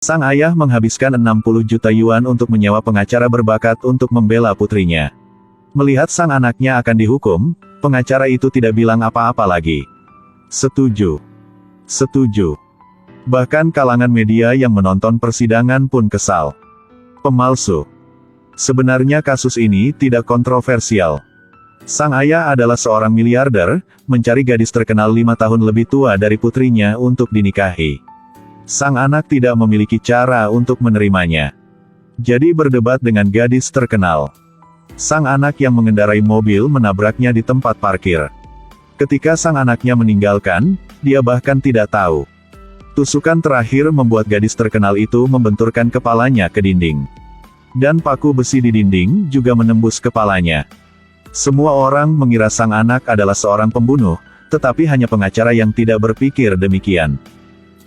Sang ayah menghabiskan 60 juta yuan untuk menyewa pengacara berbakat untuk membela putrinya. Melihat sang anaknya akan dihukum, pengacara itu tidak bilang apa-apa lagi. Setuju. Setuju. Bahkan kalangan media yang menonton persidangan pun kesal. Pemalsu. Sebenarnya kasus ini tidak kontroversial. Sang ayah adalah seorang miliarder, mencari gadis terkenal 5 tahun lebih tua dari putrinya untuk dinikahi. Sang anak tidak memiliki cara untuk menerimanya. Jadi berdebat dengan gadis terkenal. Sang anak yang mengendarai mobil menabraknya di tempat parkir. Ketika sang anaknya meninggalkan, dia bahkan tidak tahu. Tusukan terakhir membuat gadis terkenal itu membenturkan kepalanya ke dinding. Dan paku besi di dinding juga menembus kepalanya. Semua orang mengira sang anak adalah seorang pembunuh, tetapi hanya pengacara yang tidak berpikir demikian.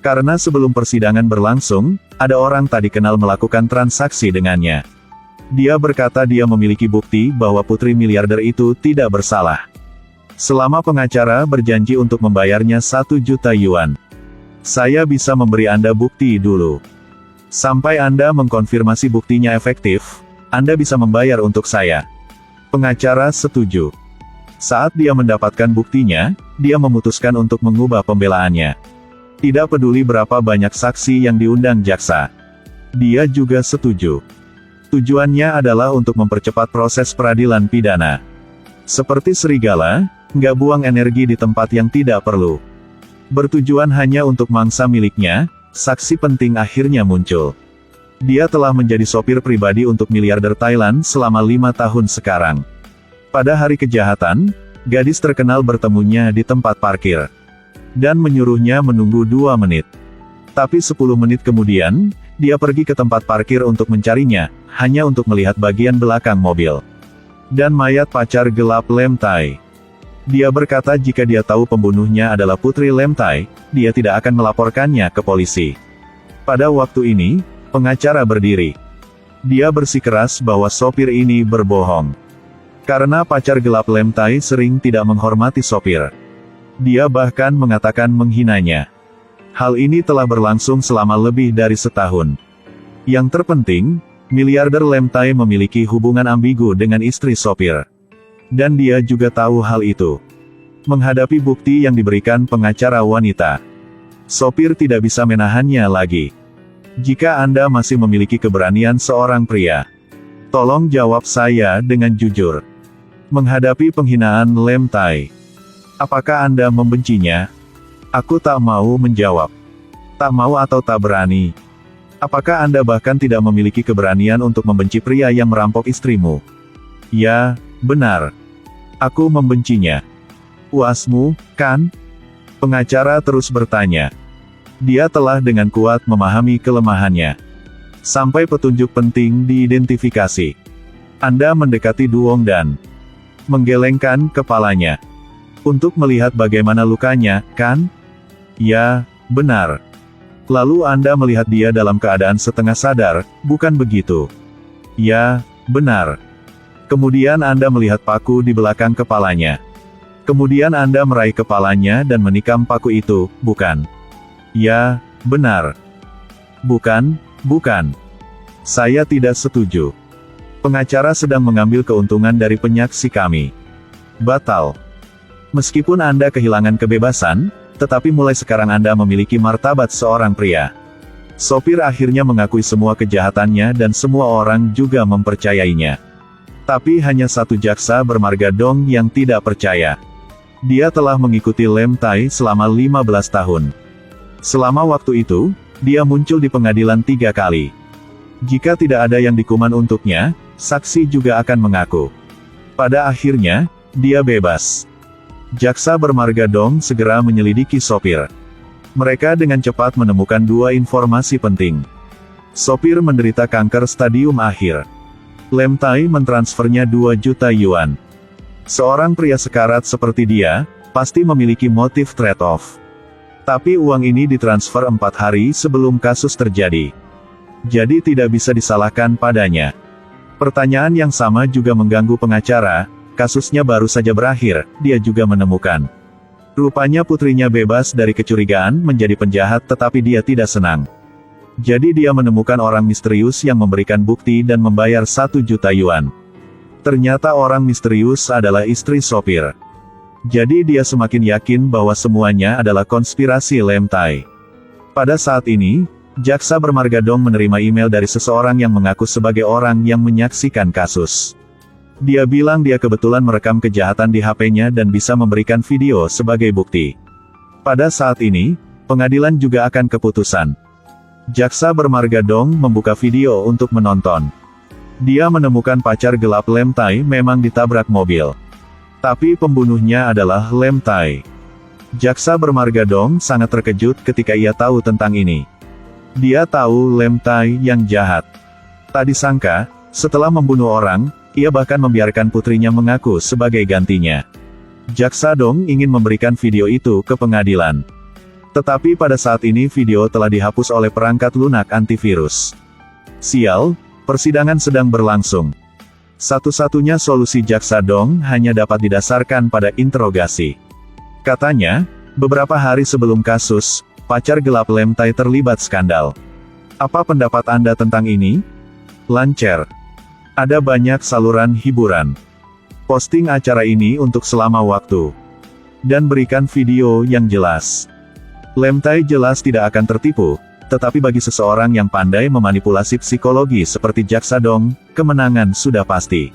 Karena sebelum persidangan berlangsung, ada orang tak dikenal melakukan transaksi dengannya. Dia berkata dia memiliki bukti bahwa putri miliarder itu tidak bersalah. Selama pengacara berjanji untuk membayarnya 1 juta yuan. Saya bisa memberi Anda bukti dulu. Sampai Anda mengkonfirmasi buktinya efektif, Anda bisa membayar untuk saya. Pengacara setuju. Saat dia mendapatkan buktinya, dia memutuskan untuk mengubah pembelaannya. Tidak peduli berapa banyak saksi yang diundang jaksa. Dia juga setuju. Tujuannya adalah untuk mempercepat proses peradilan pidana. Seperti serigala, nggak buang energi di tempat yang tidak perlu. Bertujuan hanya untuk mangsa miliknya, saksi penting akhirnya muncul. Dia telah menjadi sopir pribadi untuk miliarder Thailand selama 5 tahun sekarang. Pada hari kejahatan, gadis terkenal bertemunya di tempat parkir. Dan menyuruhnya menunggu 2 menit. Tapi 10 menit kemudian, dia pergi ke tempat parkir untuk mencarinya, hanya untuk melihat bagian belakang mobil. Dan mayat pacar gelap Lem Tai. Dia berkata jika dia tahu pembunuhnya adalah putri Lem Tai, dia tidak akan melaporkannya ke polisi. Pada waktu ini, pengacara berdiri. Dia bersikeras bahwa sopir ini berbohong. Karena pacar gelap Lem Tai sering tidak menghormati sopir. Dia bahkan mengatakan menghinanya. Hal ini telah berlangsung selama lebih dari setahun. Yang terpenting, miliarder Lem Tai memiliki hubungan ambigu dengan istri sopir. Dan dia juga tahu hal itu. Menghadapi bukti yang diberikan pengacara wanita, sopir tidak bisa menahannya lagi. Jika Anda masih memiliki keberanian seorang pria, tolong jawab saya dengan jujur. Menghadapi penghinaan Lem Tai, apakah Anda membencinya? Aku tak mau menjawab. Tak mau atau tak berani. Apakah Anda bahkan tidak memiliki keberanian untuk membenci pria yang merampok istrimu? Ya, benar. Aku membencinya. Puasmu, kan? Pengacara terus bertanya. Dia telah dengan kuat memahami kelemahannya. Sampai petunjuk penting diidentifikasi. Anda mendekati Duong dan menggelengkan kepalanya. Untuk melihat bagaimana lukanya, kan? Ya, benar. Lalu Anda melihat dia dalam keadaan setengah sadar, bukan begitu? Ya, benar. Kemudian Anda melihat paku di belakang kepalanya. Kemudian Anda meraih kepalanya dan menikam paku itu, bukan? Ya, benar. Bukan, bukan. Saya tidak setuju. Pengacara sedang mengambil keuntungan dari penyaksi kami. Batal. Meskipun Anda kehilangan kebebasan, tetapi mulai sekarang Anda memiliki martabat seorang pria. Sopir akhirnya mengakui semua kejahatannya dan semua orang juga mempercayainya. Tapi hanya satu jaksa bermarga Dong yang tidak percaya. Dia telah mengikuti Lem Tai selama 15 tahun. Selama waktu itu, dia muncul di pengadilan 3 kali. Jika tidak ada yang dikuman untuknya, saksi juga akan mengaku. Pada akhirnya, dia bebas. Jaksa bermarga Dong segera menyelidiki sopir. Mereka dengan cepat menemukan 2 informasi penting. Sopir menderita kanker stadium akhir. Lem Tai mentransfernya 2 juta yuan. Seorang pria sekarat seperti dia, pasti memiliki motif trade-off. Tapi uang ini ditransfer 4 hari sebelum kasus terjadi. Jadi tidak bisa disalahkan padanya. Pertanyaan yang sama juga mengganggu pengacara, kasusnya baru saja berakhir, dia juga menemukan. Rupanya putrinya bebas dari kecurigaan menjadi penjahat tetapi dia tidak senang. Jadi dia menemukan orang misterius yang memberikan bukti dan membayar 1 juta yuan. Ternyata orang misterius adalah istri sopir. Jadi dia semakin yakin bahwa semuanya adalah konspirasi Lem Tai. Pada saat ini, jaksa bermarga Dong menerima email dari seseorang yang mengaku sebagai orang yang menyaksikan kasus. Dia bilang dia kebetulan merekam kejahatan di HP-nya dan bisa memberikan video sebagai bukti. Pada saat ini, pengadilan juga akan keputusan. Jaksa bermarga Dong membuka video untuk menonton. Dia menemukan pacar gelap Lem Tai memang ditabrak mobil. Tapi pembunuhnya adalah Lem Tai. Jaksa bermarga Dong sangat terkejut ketika ia tahu tentang ini. Dia tahu Lem Tai yang jahat. Tak disangka, setelah membunuh orang, ia bahkan membiarkan putrinya mengaku sebagai gantinya. Jaksa Dong ingin memberikan video itu ke pengadilan. Tetapi pada saat ini video telah dihapus oleh perangkat lunak antivirus. Sial, persidangan sedang berlangsung. Satu-satunya solusi jaksa Dong hanya dapat didasarkan pada interogasi. Katanya, beberapa hari sebelum kasus, pacar gelap Lem Tai terlibat skandal. Apa pendapat Anda tentang ini? Lancar. Ada banyak saluran hiburan. Posting acara ini untuk selama waktu. Dan berikan video yang jelas. Lem Tai jelas tidak akan tertipu, tetapi bagi seseorang yang pandai memanipulasi psikologi seperti jaksa Dong, kemenangan sudah pasti.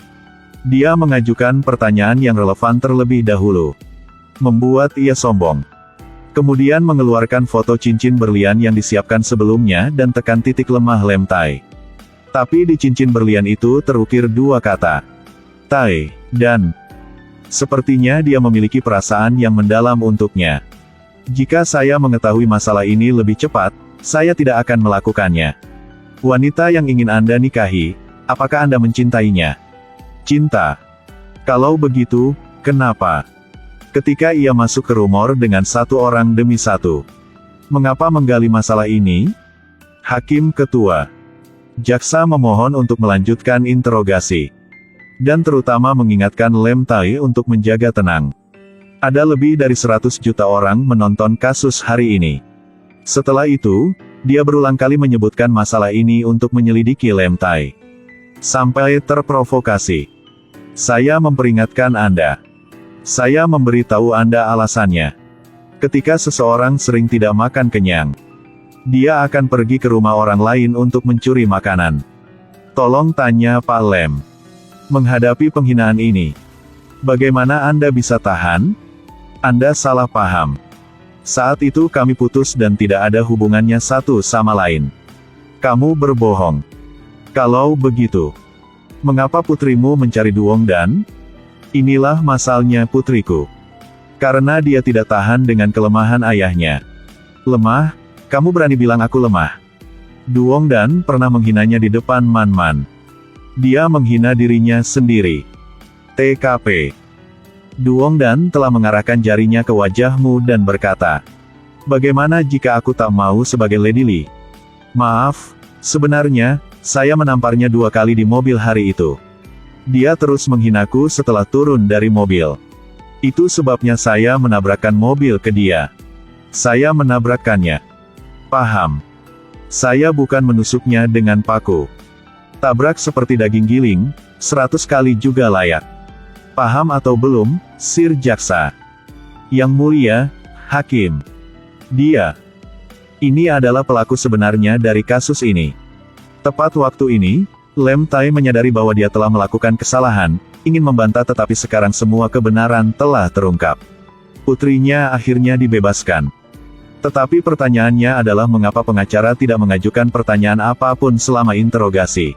Dia mengajukan pertanyaan yang relevan terlebih dahulu. Membuat ia sombong. Kemudian mengeluarkan foto cincin berlian yang disiapkan sebelumnya dan tekan titik lemah Lem Tai. Tapi di cincin berlian itu terukir 2 kata. Tai, dan. Sepertinya dia memiliki perasaan yang mendalam untuknya. Jika saya mengetahui masalah ini lebih cepat, saya tidak akan melakukannya. Wanita yang ingin Anda nikahi, apakah Anda mencintainya? Cinta. Kalau begitu, kenapa? Ketika ia masuk ke rumor dengan satu orang demi satu. Mengapa menggali masalah ini? Hakim Ketua. Jaksa memohon untuk melanjutkan interogasi. Dan terutama mengingatkan Lem Tai untuk menjaga tenang. Ada lebih dari 100 juta orang menonton kasus hari ini. Setelah itu, dia berulang kali menyebutkan masalah ini untuk menyelidiki Lem Tai. Sampai terprovokasi. Saya memperingatkan Anda. Saya memberitahu Anda alasannya. Ketika seseorang sering tidak makan kenyang, dia akan pergi ke rumah orang lain untuk mencuri makanan. Tolong tanya Pak Lem. Menghadapi penghinaan ini, bagaimana Anda bisa tahan? Anda salah paham. Saat itu kami putus dan tidak ada hubungannya satu sama lain. Kamu berbohong. Kalau begitu, mengapa putrimu mencari Duong Dan? Inilah masalahnya putriku. Karena dia tidak tahan dengan kelemahan ayahnya. Lemah? Kamu berani bilang aku lemah? Duong Dan pernah menghinanya di depan Man Man. Dia menghina dirinya sendiri. TKP. Duong Dan telah mengarahkan jarinya ke wajahmu dan berkata, "Bagaimana jika aku tak mau sebagai Lady Li? Maaf, sebenarnya, saya menamparnya 2 kali di mobil hari itu. Dia terus menghinaku setelah turun dari mobil. Itu sebabnya saya menabrakkan mobil ke dia. Saya menabrakkannya. Paham? Saya bukan menusuknya dengan paku. Tabrak seperti daging giling, 100 kali juga layak. Paham atau belum, Sir Jaksa? Yang mulia, Hakim. Dia. Ini adalah pelaku sebenarnya dari kasus ini." Tepat waktu ini, Lem Tai menyadari bahwa dia telah melakukan kesalahan, ingin membantah tetapi sekarang semua kebenaran telah terungkap. Putrinya akhirnya dibebaskan. Tetapi pertanyaannya adalah mengapa pengacara tidak mengajukan pertanyaan apapun selama interogasi.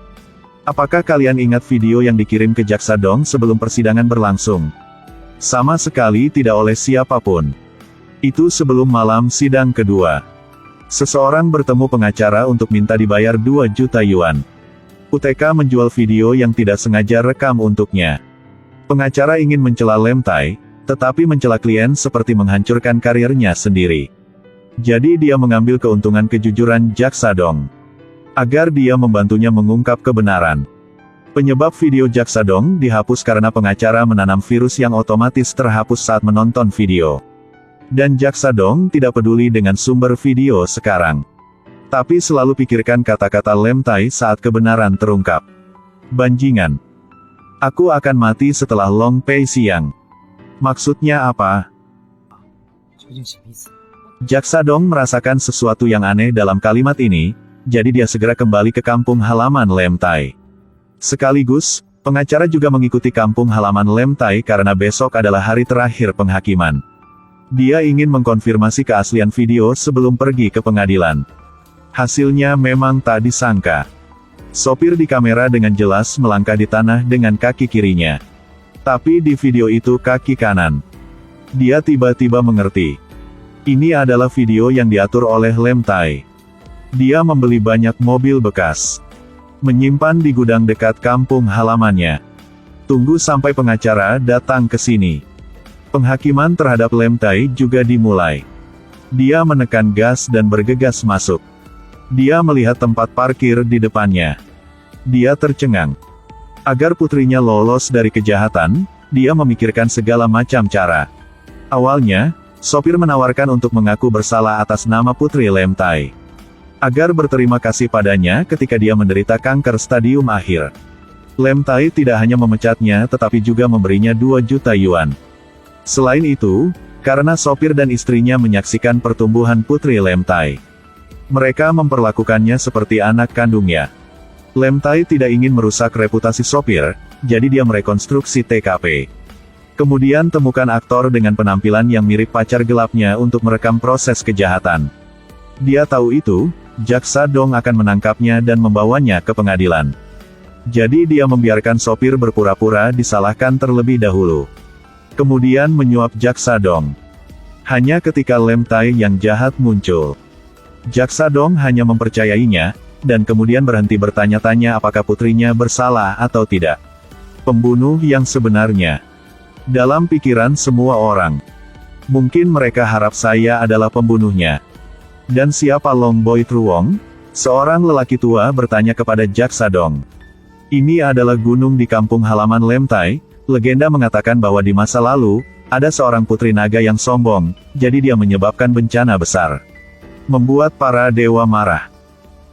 Apakah kalian ingat video yang dikirim ke Jaksa Dong sebelum persidangan berlangsung? Sama sekali tidak oleh siapapun. Itu sebelum malam sidang kedua. Seseorang bertemu pengacara untuk minta dibayar 2 juta yuan. UTK menjual video yang tidak sengaja rekam untuknya. Pengacara ingin mencela Lem Tai, tetapi mencela klien seperti menghancurkan karirnya sendiri. Jadi dia mengambil keuntungan kejujuran Jaksa Dong. Agar dia membantunya mengungkap kebenaran. Penyebab video Jaksa Dong dihapus karena pengacara menanam virus yang otomatis terhapus saat menonton video. Dan Jaksa Dong tidak peduli dengan sumber video sekarang. Tapi selalu pikirkan kata-kata Lem Tai saat kebenaran terungkap. Banjingan. Aku akan mati setelah Long Pei siang. Maksudnya apa? Jaksa Dong merasakan sesuatu yang aneh dalam kalimat ini, jadi dia segera kembali ke kampung halaman Lem Tai. Sekaligus, pengacara juga mengikuti kampung halaman Lem Tai karena besok adalah hari terakhir penghakiman. Dia ingin mengkonfirmasi keaslian video sebelum pergi ke pengadilan. Hasilnya memang tak disangka. Sopir di kamera dengan jelas melangkah di tanah dengan kaki kirinya. Tapi di video itu kaki kanan. Dia tiba-tiba mengerti. Ini adalah video yang diatur oleh Lem Tai. Dia membeli banyak mobil bekas. Menyimpan di gudang dekat kampung halamannya. Tunggu sampai pengacara datang ke sini. Penghakiman terhadap Lem Tai juga dimulai. Dia menekan gas dan bergegas masuk. Dia melihat tempat parkir di depannya. Dia tercengang. Agar putrinya lolos dari kejahatan, dia memikirkan segala macam cara. Awalnya, sopir menawarkan untuk mengaku bersalah atas nama putri Lem Tai. Agar berterima kasih padanya ketika dia menderita kanker stadium akhir. Lem Tai tidak hanya memecatnya tetapi juga memberinya 2 juta yuan. Selain itu, karena sopir dan istrinya menyaksikan pertumbuhan putri Lem Tai. Mereka memperlakukannya seperti anak kandungnya. Lem Tai tidak ingin merusak reputasi sopir, jadi dia merekonstruksi TKP. Kemudian temukan aktor dengan penampilan yang mirip pacar gelapnya untuk merekam proses kejahatan. Dia tahu itu, Jaksa Dong akan menangkapnya dan membawanya ke pengadilan. Jadi dia membiarkan sopir berpura-pura disalahkan terlebih dahulu. Kemudian menyuap Jaksa Dong. Hanya ketika Lem Tai yang jahat muncul. Jaksa Dong hanya mempercayainya, dan kemudian berhenti bertanya-tanya apakah putrinya bersalah atau tidak. Pembunuh yang sebenarnya. Dalam pikiran semua orang. Mungkin mereka harap saya adalah pembunuhnya. Dan siapa Long Boi Truong? Seorang lelaki tua bertanya kepada Jaksa Dong. Ini adalah gunung di kampung halaman Lem Tai. Legenda mengatakan bahwa di masa lalu, ada seorang putri naga yang sombong, jadi dia menyebabkan bencana besar. Membuat para dewa marah.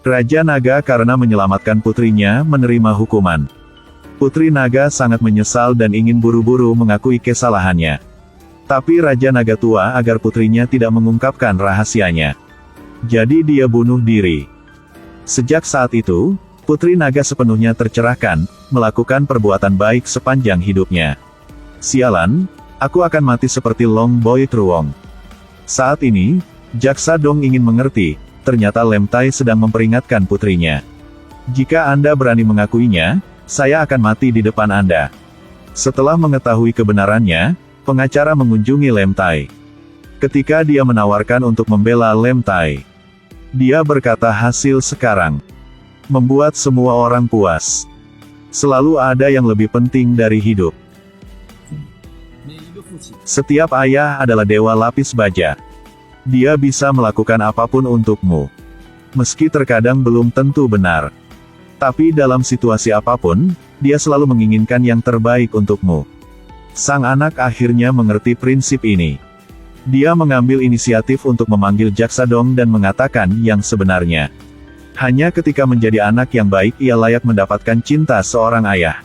Raja Naga karena menyelamatkan putrinya menerima hukuman. Putri Naga sangat menyesal dan ingin buru-buru mengakui kesalahannya. Tapi Raja Naga tua agar putrinya tidak mengungkapkan rahasianya. Jadi dia bunuh diri. Sejak saat itu, Putri Naga sepenuhnya tercerahkan, melakukan perbuatan baik sepanjang hidupnya. Sialan, aku akan mati seperti Long Boi Truong. Saat ini, Jaksa Dong ingin mengerti, ternyata Lem Tai sedang memperingatkan putrinya. Jika Anda berani mengakuinya, saya akan mati di depan Anda. Setelah mengetahui kebenarannya, pengacara mengunjungi Lem Tai. Ketika dia menawarkan untuk membela Lem Tai, dia berkata hasil sekarang membuat semua orang puas. Selalu ada yang lebih penting dari hidup. Setiap ayah adalah dewa lapis baja. Dia bisa melakukan apapun untukmu. Meski terkadang belum tentu benar. Tapi dalam situasi apapun, dia selalu menginginkan yang terbaik untukmu. Sang anak akhirnya mengerti prinsip ini. Dia mengambil inisiatif untuk memanggil Jaksa Dong dan mengatakan yang sebenarnya. Hanya ketika menjadi anak yang baik ia layak mendapatkan cinta seorang ayah.